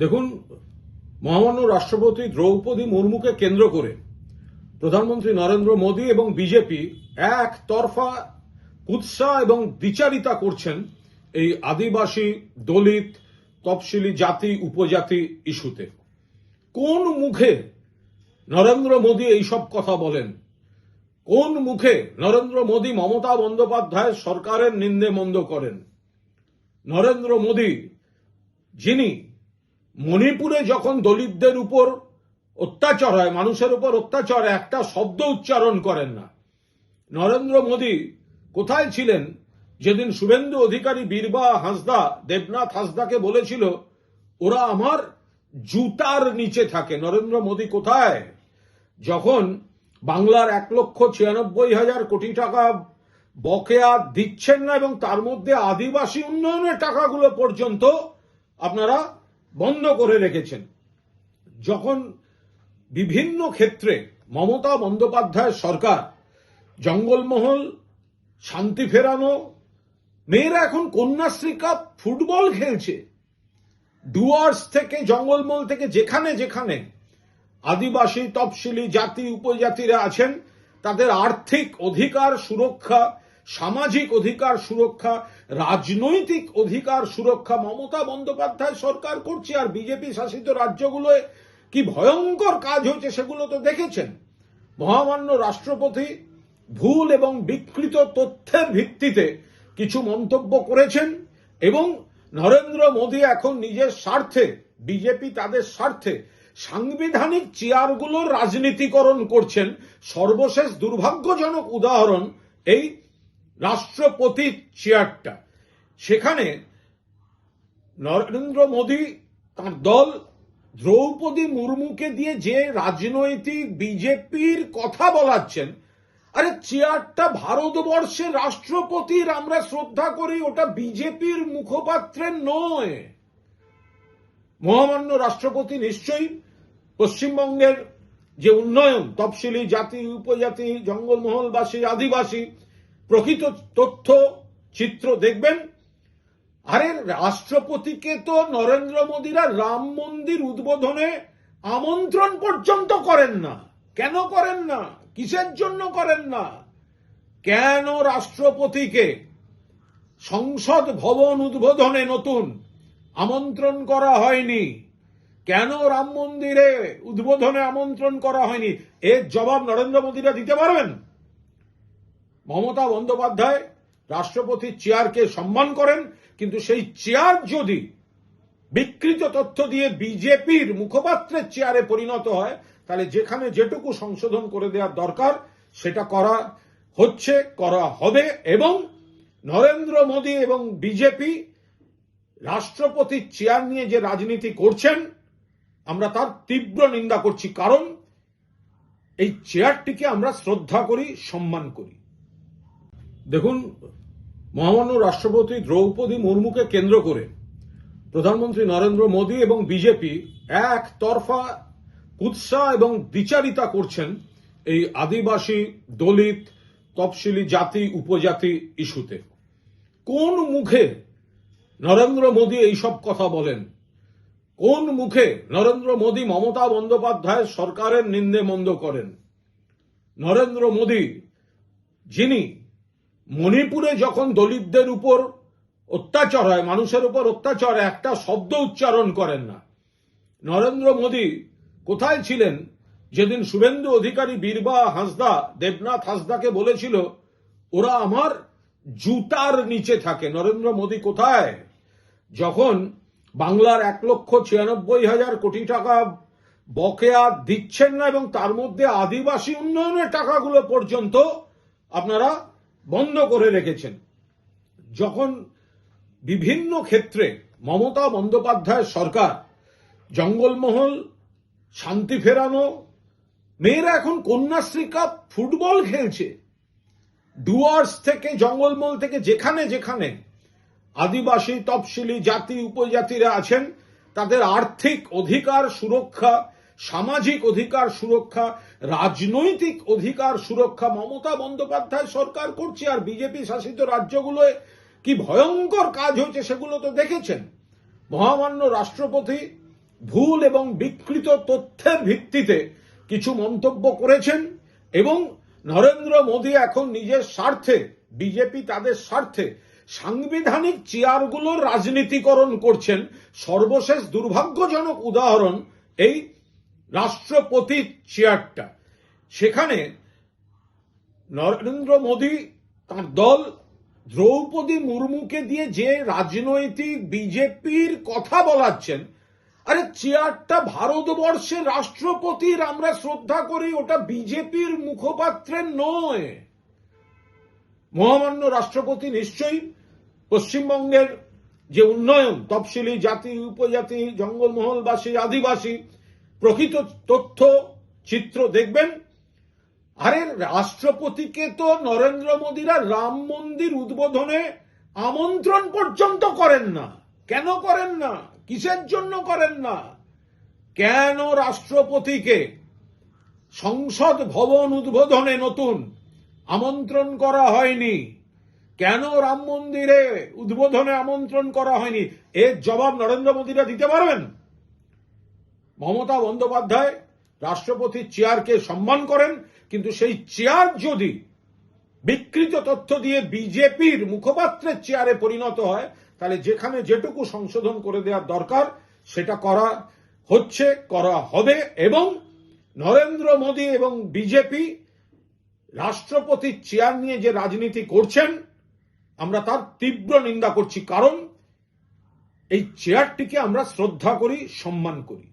দেখুন, মহামান্য রাষ্ট্রপতি দ্রৌপদী মুর্মুকে কেন্দ্র করে প্রধানমন্ত্রী নরেন্দ্র মোদী এবং বিজেপি একতরফা কুৎসা এবং দ্বিচারিতা করছেন এই আদিবাসী, দলিত, তফসিলি জাতি উপজাতি ইস্যুতে। কোন মুখে নরেন্দ্র মোদী এইসব কথা বলেন? কোন মুখে নরেন্দ্র মোদী মমতা বন্দ্যোপাধ্যায় সরকারের নিন্দে মন্দ করেন? নরেন্দ্র মোদী, যিনি মণিপুরে যখন দলিতদের উপর অত্যাচার হয়, মানুষের উপর অত্যাচার, একটা শব্দ উচ্চারণ করেন না। নরেন্দ্র মোদী কোথায় ছিলেন যেদিন শুভেন্দু অধিকারী, বীরবা হাঁসদা, দেবনাথ হাঁসদাকে বলেছিল ওরা আমার জুতার নিচে থাকে? নরেন্দ্র মোদী কোথায় যখন বাংলার 1,96,000 কোটি টাকা বকেয়া দিচ্ছেন না এবং তার মধ্যে আদিবাসী উন্নয়নের টাকাগুলো পর্যন্ত আপনারা বন্ধ করে রেখেছেন? যখন বিভিন্ন ক্ষেত্রে মমতা বন্দ্যোপাধ্যায় সরকার জঙ্গলমহল, শান্তি ফেরানো, মেয়েরা এখন কন্যাশ্রী কাপ ফুটবল খেলছে, ডুয়ার্স থেকে, জঙ্গলমহল থেকে যেখানে যেখানে আদিবাসী, তফসিলি জাতি উপজাতিরা আছেন তাদের আর্থিক অধিকার সুরক্ষা, সামাজিক অধিকার সুরক্ষা, রাজনৈতিক অধিকার সুরক্ষা মমতা বন্দ্যোপাধ্যায় সরকার করছে। আর বিজেপি শাসিত রাজ্যগুলোয় কি ভয়ঙ্কর কাজ হয়েছে সেগুলো তো দেখেছেন। মহামান্য রাষ্ট্রপতি ভুল এবং বিকৃত তথ্যের ভিত্তিতে কিছু মন্তব্য করেছেন এবং নরেন্দ্র মোদী এখন নিজের স্বার্থে, বিজেপি তাদের স্বার্থে সাংবিধানিক চেয়ারগুলোর রাজনীতিকরণ করছেন। সর্বশেষ দুর্ভাগ্যজনক উদাহরণ এই রাষ্ট্রপতির চেয়ারটা। সেখানে নরেন্দ্র মোদী তার দল দ্রৌপদী মুর্মুকে দিয়ে যে রাজনৈতিক বিজেপির কথা বলাচ্ছেন, আরে চেয়ারটা ভারতবর্ষের রাষ্ট্রপতির, আমরা শ্রদ্ধা করি, ওটা বিজেপির মুখপাত্রের নয়। মহামান্য রাষ্ট্রপতি নিশ্চয়ই পশ্চিমবঙ্গের যে উন্নয়ন, তফসিলি জাতি উপজাতি, জঙ্গলমহলবাসী, আদিবাসী, প্রকৃত তথ্য চিত্র দেখবেন। আরে রাষ্ট্রপতিকে তো নরেন্দ্র মোদীরা রাম মন্দির উদ্বোধনে আমন্ত্রণ পর্যন্ত করেন না। কেন করেন না? কিসের জন্য করেন না? কেন রাষ্ট্রপতিকে সংসদ ভবন উদ্বোধনে নতুন আমন্ত্রণ করা হয়নি? কেন রাম মন্দিরে উদ্বোধনে আমন্ত্রণ করা হয়নি? এর জবাব নরেন্দ্র মোদীরা দিতে পারবেন? মমতা বন্দ্যোপাধ্যায় রাষ্ট্রপতির চেয়ারকে সম্মান করেন, কিন্তু সেই চেয়ার যদি বিকৃত তথ্য দিয়ে বিজেপির মুখপাত্রের চেয়ারে পরিণত হয়, তাহলে যেখানে যেটুকু সংশোধন করে দেওয়ার দরকার সেটা করা হচ্ছে, করা হবে। এবং নরেন্দ্র মোদী এবং বিজেপি রাষ্ট্রপতির চেয়ার নিয়ে যে রাজনীতি করছেন আমরা তার তীব্র নিন্দা করছি, কারণ এই চেয়ারটিকে আমরা শ্রদ্ধা করি, সম্মান করি। দেখুন, মহামান্য রাষ্ট্রপতি দ্রৌপদী মুর্মুকে কেন্দ্র করে প্রধানমন্ত্রী নরেন্দ্র মোদী এবং বিজেপি একতরফা কুৎসা এবং দ্বিচারিতা করছেন এই আদিবাসী, দলিত, তফসিলি জাতি উপজাতি ইস্যুতে। কোন মুখে নরেন্দ্র মোদী এইসব কথা বলেন? কোন মুখে নরেন্দ্র মোদী মমতা বন্দ্যোপাধ্যায় সরকারের নিন্দে মন্দ করেন? নরেন্দ্র মোদী, যিনি মণিপুরে যখন দলিতদের উপর অত্যাচার হয়, মানুষের উপর অত্যাচার, একটা শব্দ উচ্চারণ করেন না। নরেন্দ্র মোদী কোথায় ছিলেন যেদিন শুভেন্দু অধিকারী, বীরবা হাঁসদা, দেবনাথ হাঁসদাকে বলেছিল ওরা আমার জুতার নিচে থাকে? নরেন্দ্র মোদী কোথায় যখন বাংলার 1,96,000 কোটি টাকা বকেয়া দিচ্ছেন না এবং তার মধ্যে আদিবাসী উন্নয়নের টাকাগুলো পর্যন্ত আপনারা বন্ধ করে রেখেছেন? যখন বিভিন্ন ক্ষেত্রে মমতা বন্দ্যোপাধ্যায় সরকার জঙ্গলমহল, শান্তি ফেরানো, মেয়েরা এখন কন্যাশ্রী কাপ ফুটবল খেলছে, ডুয়ার্স থেকে, জঙ্গলমহল থেকে যেখানে যেখানে আদিবাসী, তফসিলি জাতি উপজাতিরা আছেন তাদের আর্থিক অধিকার সুরক্ষা, সামাজিক অধিকার সুরক্ষা, রাজনৈতিক অধিকার সুরক্ষা মমতা বন্দ্যোপাধ্যায় সরকার করছে। আর বিজেপি শাসিত রাজ্যগুলোয় কি ভয়ঙ্কর কাজ হয়েছে সেগুলো তো দেখেছেন। মহামান্য রাষ্ট্রপতি ভুল এবং বিকৃত তথ্যের ভিত্তিতে কিছু মন্তব্য করেছেন এবং নরেন্দ্র মোদী এখন নিজের স্বার্থে, বিজেপি তাদের স্বার্থে সাংবিধানিক চেয়ারগুলোর রাজনীতিকরণ করছেন। সর্বশেষ দুর্ভাগ্যজনক উদাহরণ এই রাষ্ট্রপতি চেয়ারটা। সেখানে নরেন্দ্র মোদী তার দল দ্রৌপদী মুর্মুকে দিয়ে যে রাজনৈতিক বিজেপির কথা বলাচ্ছেন, আরে চেয়ারটা ভারতবর্ষের রাষ্ট্রপতির, আমরা শ্রদ্ধা করি, ওটা বিজেপির মুখপাত্রের নয়। মহামান্য রাষ্ট্রপতি নিশ্চয়ই পশ্চিমবঙ্গের যে উন্নয়ন, তফসিলি জাতি, উপজাতি, জঙ্গলমহলবাসী, আদিবাসী প্রকৃত তথ্য চিত্র দেখবেন। আরে রাষ্ট্রপতিকে তো নরেন্দ্র মোদীরা রাম মন্দির উদ্বোধনে আমন্ত্রণ পর্যন্ত করেন না। কেন করেন না? কিসের জন্য করেন না? কেন রাষ্ট্রপতিকে সংসদ ভবন উদ্বোধনে নতুন আমন্ত্রণ করা হয়নি? কেন রাম মন্দিরে উদ্বোধনে আমন্ত্রণ করা হয়নি? এর জবাব নরেন্দ্র মোদীরা দিতে পারবেন? মমতা বন্দ্যোপাধ্যায় রাষ্ট্রপতির চেয়ারকে সম্মান করেন, কিন্তু সেই চেয়ার যদি বিকৃত তথ্য দিয়ে বিজেপির মুখপাত্রের চেয়ারে পরিণত হয়, তাহলে যেখানে যেটুকু সংশোধন করে দেওয়ার দরকার সেটা করা হচ্ছে, করা হবে। এবং নরেন্দ্র মোদী এবং বিজেপি রাষ্ট্রপতির চেয়ার নিয়ে যে রাজনীতি করছেন, আমরা তার তীব্র নিন্দা করছি। কারণ এই চেয়ারটিকে আমরা শ্রদ্ধা করি, সম্মান করি।